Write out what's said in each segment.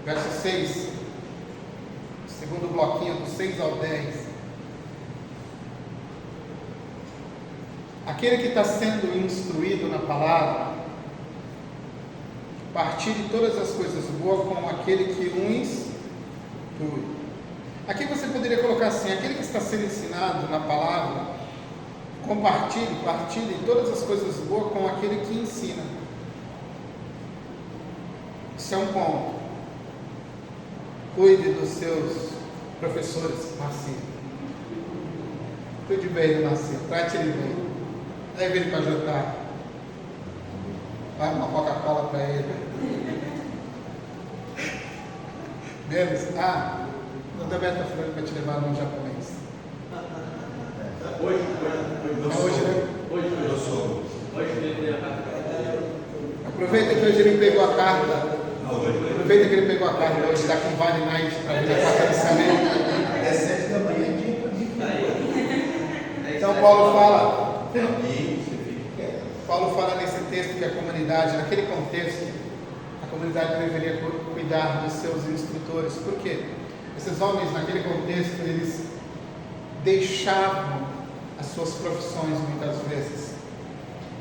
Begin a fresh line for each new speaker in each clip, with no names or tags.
verso 6, segundo bloquinho, do 6 ao 10. Aquele que está sendo instruído na palavra, partilhe todas as coisas boas com aquele que o instrui. Aqui você poderia colocar assim: aquele que está sendo ensinado na palavra, partilhe todas as coisas boas com aquele que ensina. Isso é um ponto. Cuide dos seus professores, Marcinho. Cuide bem do Marcinho, trate ele bem. Leve ele para jantar. Vai uma Coca-Cola para ele. Menos? O Roberto está falando para te levar num japonês. Hoje. Aproveita que hoje ele pegou a carta. Aproveita que ele pegou a carta hoje, está com Vale Night para ver a quarta de semana.
É 7 da manhã, dia.
Então Paulo fala nesse texto que a comunidade, naquele contexto, a comunidade deveria cuidar dos seus instrutores. Por quê? Esses homens, naquele contexto, eles deixavam as suas profissões muitas vezes.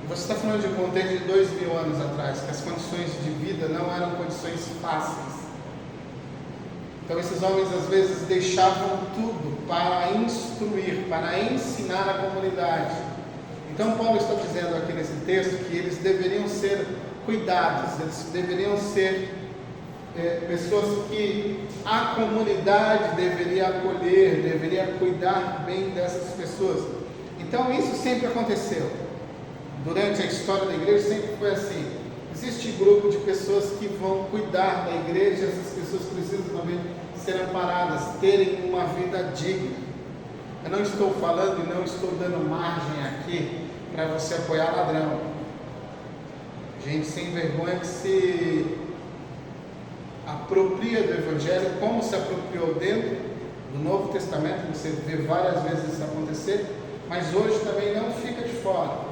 E você está falando de um contexto de 2000 anos atrás, que as condições de vida não eram condições fáceis. Então esses homens às vezes deixavam tudo para instruir, para ensinar a comunidade. Então Paulo está dizendo aqui nesse texto que eles deveriam ser cuidados, eles deveriam ser pessoas que a comunidade deveria acolher, deveria cuidar bem dessas pessoas. Então isso sempre aconteceu. Durante a história da igreja sempre foi assim. Existe grupo de pessoas que vão cuidar da igreja, essas pessoas precisam também ser amparadas, terem uma vida digna. Eu não estou falando e não estou dando margem aqui para você apoiar ladrão. Gente sem vergonha que se apropria do Evangelho, como se apropriou dentro do Novo Testamento, você vê várias vezes isso acontecer, mas hoje também não fica de fora.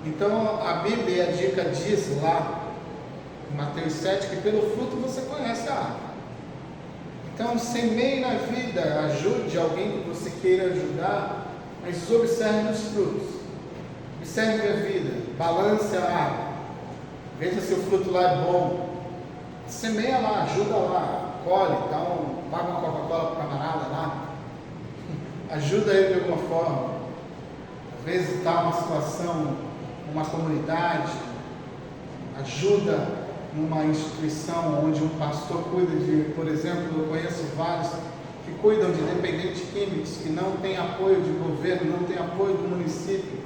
Então a Bíblia, a dica diz lá, em Mateus 7, que pelo fruto você conhece a árvore. Então semeie na vida, ajude alguém que você queira ajudar, mas observe os frutos, observe a vida, balance a árvore, veja se o fruto lá é bom, semeia lá, ajuda lá, colhe, paga uma Coca-Cola para o camarada lá, ajuda ele de alguma forma. Às vezes está uma situação, uma comunidade, ajuda numa instituição onde um pastor cuida de, por exemplo, eu conheço vários que cuidam de dependentes químicos, que não tem apoio de governo, não tem apoio do município,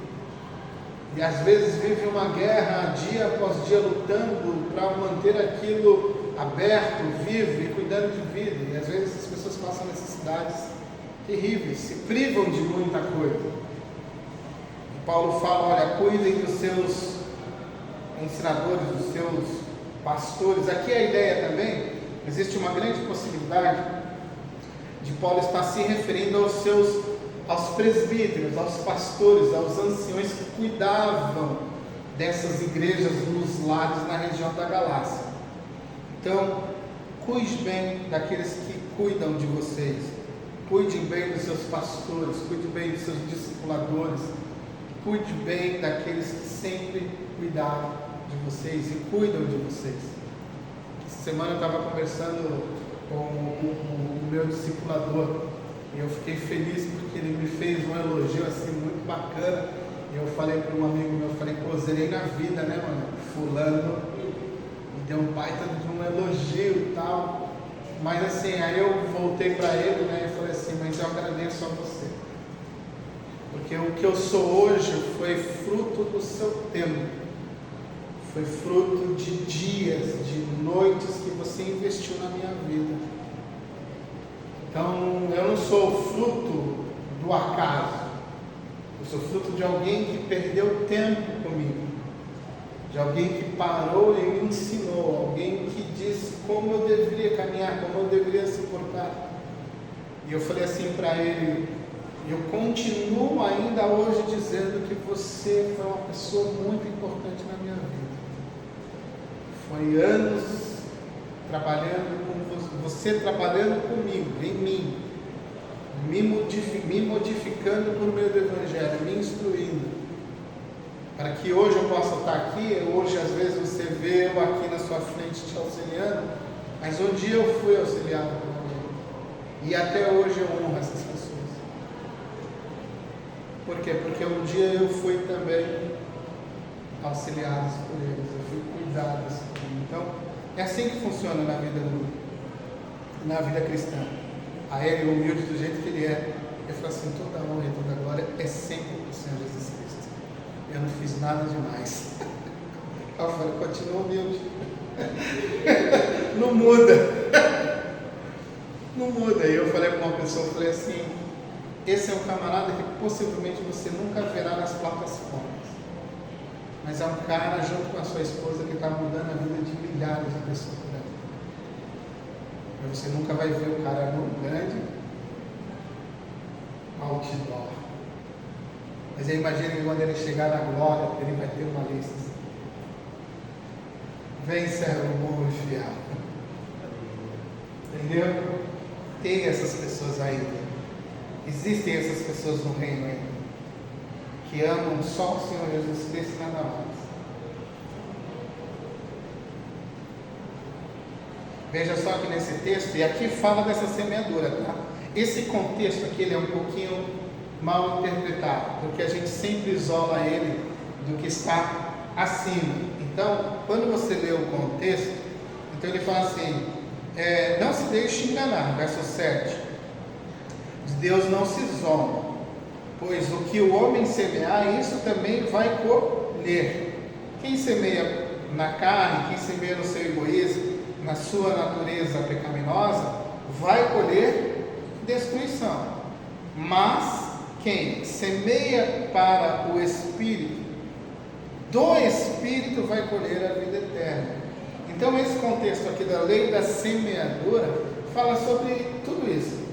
e às vezes vive uma guerra dia após dia lutando para manter aquilo aberto, vivo e cuidando de vida, e às vezes essas pessoas passam necessidades terríveis, se privam de muita coisa. E Paulo fala, olha, cuidem dos seus ensinadores, dos seus pastores. Aqui a ideia também, existe uma grande possibilidade de Paulo estar se referindo aos presbíteros, aos pastores, aos anciões que cuidavam dessas igrejas nos lares na região da Galácia. Então, cuide bem daqueles que cuidam de vocês, cuide bem dos seus pastores, cuide bem dos seus discipuladores, cuide bem daqueles que sempre cuidaram de vocês e cuidam de vocês. Essa semana eu estava conversando com o meu discipulador e eu fiquei feliz porque ele me fez um elogio assim muito bacana. E eu falei para um amigo meu, eu falei, pô, zerei na vida, né, mano? Fulano me deu um baita de um elogio e tal. Mas assim, aí eu voltei para ele, né, e falei assim, mas eu agradeço a você. Porque o que eu sou hoje foi fruto do seu tempo. Foi fruto de dias, de noites que você investiu na minha vida. Então, eu não sou fruto do acaso. Eu sou fruto de alguém que perdeu tempo comigo. De alguém que parou e me ensinou. Alguém que disse como eu deveria caminhar, como eu deveria se portar. E eu falei assim para ele, eu continuo ainda hoje dizendo que você foi uma pessoa muito importante na minha vida. Foi anos trabalhando com você trabalhando comigo, em mim, me modificando por meio do Evangelho, me instruindo, para que hoje eu possa estar aqui. Hoje às vezes você vê eu aqui na sua frente te auxiliando, mas um dia eu fui auxiliado por alguém, e até hoje eu honro essas pessoas. Por quê? Porque um dia eu fui também auxiliado por eles, eu fui cuidado por eles. Então é assim que funciona na vida cristã. A ele, humilde do jeito que ele é, ele fala assim: toda honra e toda glória é sempre do Senhor Jesus Cristo. Eu não fiz nada demais. Eu falei: continua humilde. Não muda. Não muda. E eu falei para uma pessoa, eu falei assim: esse é um camarada que possivelmente você nunca verá nas plataformas, mas é um cara junto com a sua esposa que está mudando a vida de milhares de pessoas por aí. Você nunca vai ver o cara no grande outdoor, mas eu imagino que quando ele chegar na glória, ele vai ter uma lista assim: vem, servo bom e fiel. Entendeu? Tem essas pessoas ainda. Existem essas pessoas no reino ainda, que amam só o Senhor Jesus Cristo e nada mais. Veja só que nesse texto, e aqui fala dessa semeadura, tá? Esse contexto aqui ele é um pouquinho mal interpretado, porque a gente sempre isola ele do que está acima. Então, quando você lê o contexto, então ele fala assim: não se deixe enganar, verso 7. De Deus não se zomba, pois o que o homem semear, isso também vai colher. Quem semeia na carne, quem semeia no seu egoísmo, na sua natureza pecaminosa, vai colher destruição. Mas quem semeia para o Espírito, do Espírito vai colher a vida eterna. Então esse contexto aqui da lei da semeadura fala sobre tudo isso,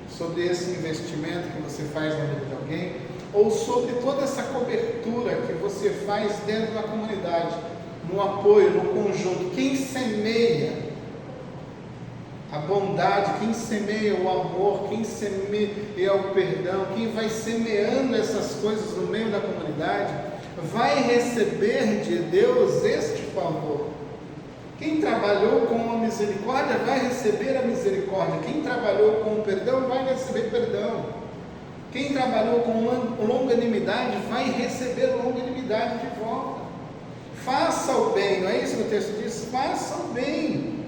sobre esse investimento que você faz na vida de alguém, ou sobre toda essa cobertura que você faz dentro da comunidade, no apoio, no conjunto. Quem semeia a bondade, quem semeia o amor, quem semeia o perdão, quem vai semeando essas coisas no meio da comunidade, vai receber de Deus este favor. Quem trabalhou com a misericórdia vai receber a misericórdia. Quem trabalhou com o perdão vai receber perdão. Quem trabalhou com longanimidade vai receber longanimidade de volta. Faça o bem, não é isso que o texto diz? Faça o bem.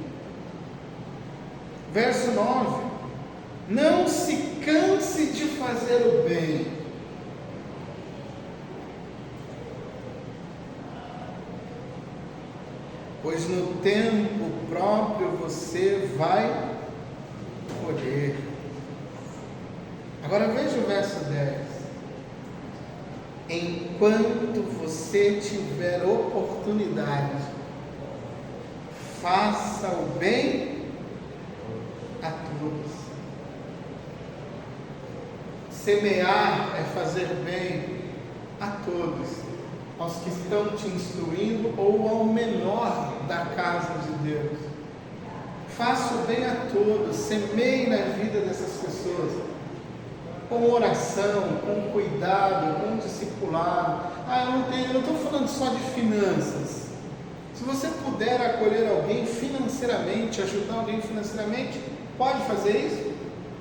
Verso 9: não se canse de fazer o bem. Pois no tempo próprio você vai colher. Agora veja o verso 10. Enquanto você tiver oportunidade, faça o bem a todos. Semear é fazer bem a todos, aos que estão te instruindo ou ao menor da casa de Deus. Faça o bem a todos, semeie na vida dessas pessoas, com oração, com cuidado, com discipulado. Eu não estou falando só de finanças. Se você puder acolher alguém financeiramente, ajudar alguém financeiramente, pode fazer isso?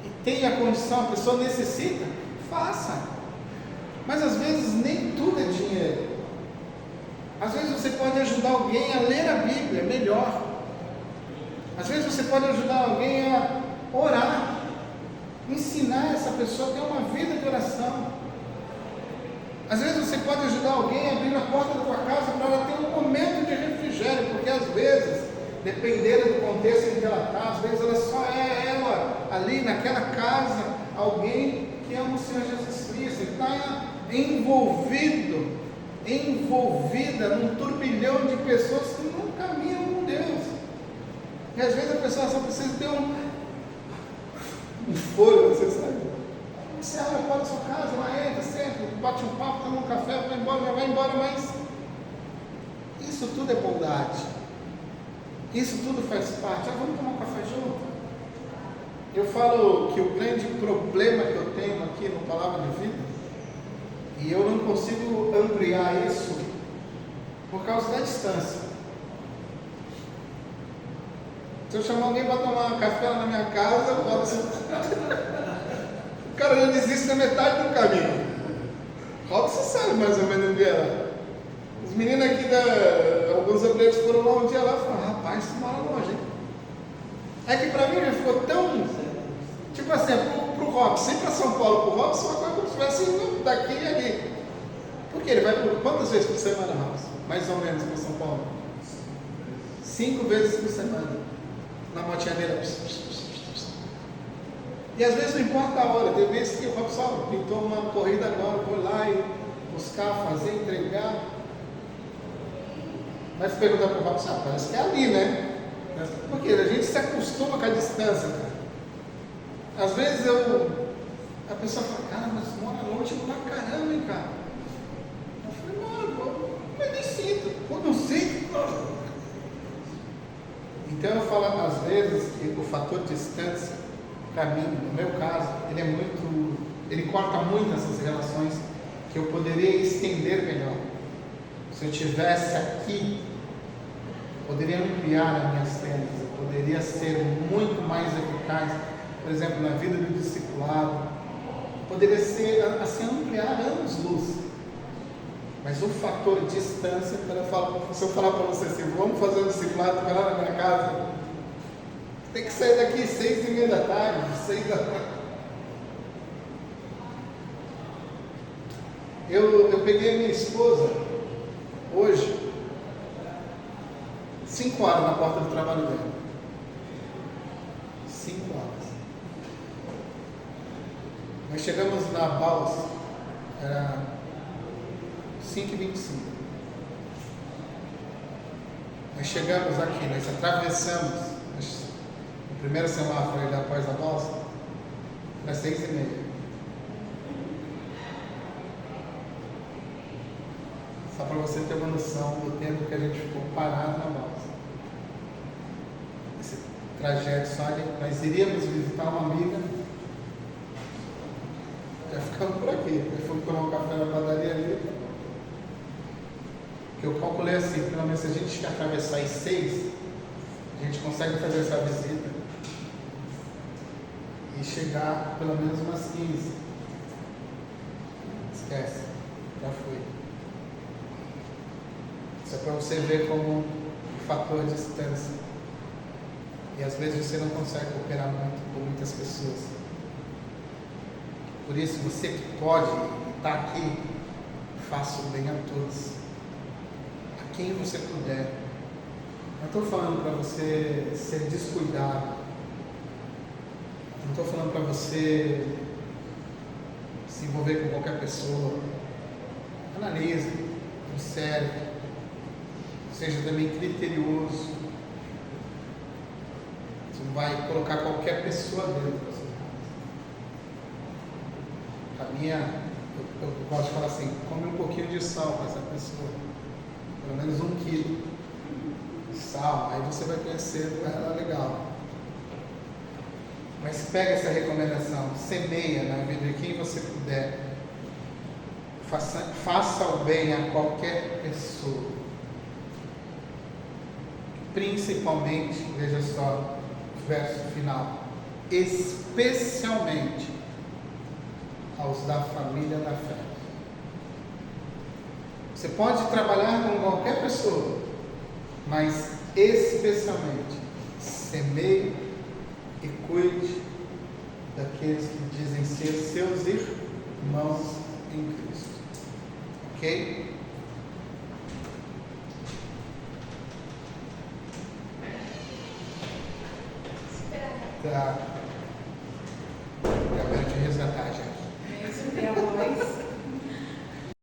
E tem a condição, a pessoa necessita, faça. Mas às vezes nem tudo é dinheiro. Às vezes você pode ajudar alguém a ler a Bíblia melhor. Às vezes você pode ajudar alguém a orar, ensinar essa pessoa a ter uma vida de oração. Às vezes você pode ajudar alguém a abrir a porta da tua casa para ela ter um momento de refrigério, porque às vezes, dependendo do contexto em que ela está, às vezes ela só é ela ali naquela casa, alguém que ama o Senhor Jesus Cristo, e está envolvida num turbilhão de pessoas que não caminham com Deus. E às vezes a pessoa só precisa ter um fôlego, você sabe? Você abre a porta da sua casa, ela entra, senta, bate um papo, toma um café, vai embora, já vai embora, mas isso tudo é bondade. Isso tudo faz parte. Vamos tomar um café junto? Eu falo que o grande problema que eu tenho aqui no Palavra de Vida, e eu não consigo ampliar isso por causa da distância. Se eu chamar alguém para tomar café lá na minha casa, eu posso... O cara já desiste na metade do caminho. Robson sabe mais ou menos onde é lá. Os meninos aqui, alguns amigos foram lá um dia lá e falaram: rapaz, isso mora longe, hein? É que para mim já ficou tão... Tipo assim, pro Robson, sempre para São Paulo, pro Robson, uma coisa como se estivesse indo daqui e ali. Porque ele vai por quantas vezes por semana, Robson? Mais ou menos para São Paulo? 5 vezes por semana. Na motinha dele. E às vezes não importa a hora. Tem vezes que o Robson pintou uma corrida agora, vou lá e buscar, fazer, entregar. Mas perguntar para o Robson, parece que é ali, né? Porque a gente se acostuma com a distância, cara. Às vezes a pessoa fala: cara, mas mora longe pra caramba, hein, cara? Eu falei: mano, mas nem sinto. Pô, não sinto. Então eu falo, às vezes, que o fator distância, para mim, no meu caso, ele corta muito essas relações que eu poderia estender melhor. Se eu estivesse aqui, poderia ampliar as minhas tendas, eu poderia ser muito mais eficaz, por exemplo, na vida do discipulado, poderia ser, assim, ampliar anos-luz. Mas o fator distância, se eu falar para você assim: vamos fazer um discipulado, vai lá na minha casa, tem que sair daqui 6h30 da tarde, 6 da tarde. Eu peguei a minha esposa hoje, 5 horas na porta do trabalho dela. 5 horas. Nós chegamos na Balsa, era 5h25. Nós chegamos aqui, nós atravessamos o primeiro semáforo ali após a Balsa, era 6h30. Só para você ter uma noção do tempo que a gente ficou parado na Balsa. Esse trajeto só ali, nós iríamos visitar uma amiga, já ficamos por aqui. Nós fomos tomar um café na padaria ali. Que eu calculei assim: pelo menos se a gente atravessar as 6, a gente consegue fazer essa visita e chegar pelo menos umas 15. Esquece, já foi. Isso é para você ver como o fator distância. E às vezes você não consegue cooperar muito com muitas pessoas. Por isso, você que pode estar aqui, faça o bem a todos, a quem você puder. Não estou falando para você ser descuidado. Não estou falando para você se envolver com qualquer pessoa. Analise, observe, seja também criterioso. Você não vai colocar qualquer pessoa dentro. Eu gosto de falar assim: come um pouquinho de sal para essa pessoa, pelo menos 1 quilo de sal, aí você vai conhecer ela legal. Mas pega essa recomendação, semeia na vida de quem você puder, faça o bem a qualquer pessoa, principalmente, veja só o verso final, especialmente aos da família da fé. Você pode trabalhar com qualquer pessoa, mas especialmente semeie e cuide daqueles que dizem ser seus irmãos em Cristo. Ok? Tá.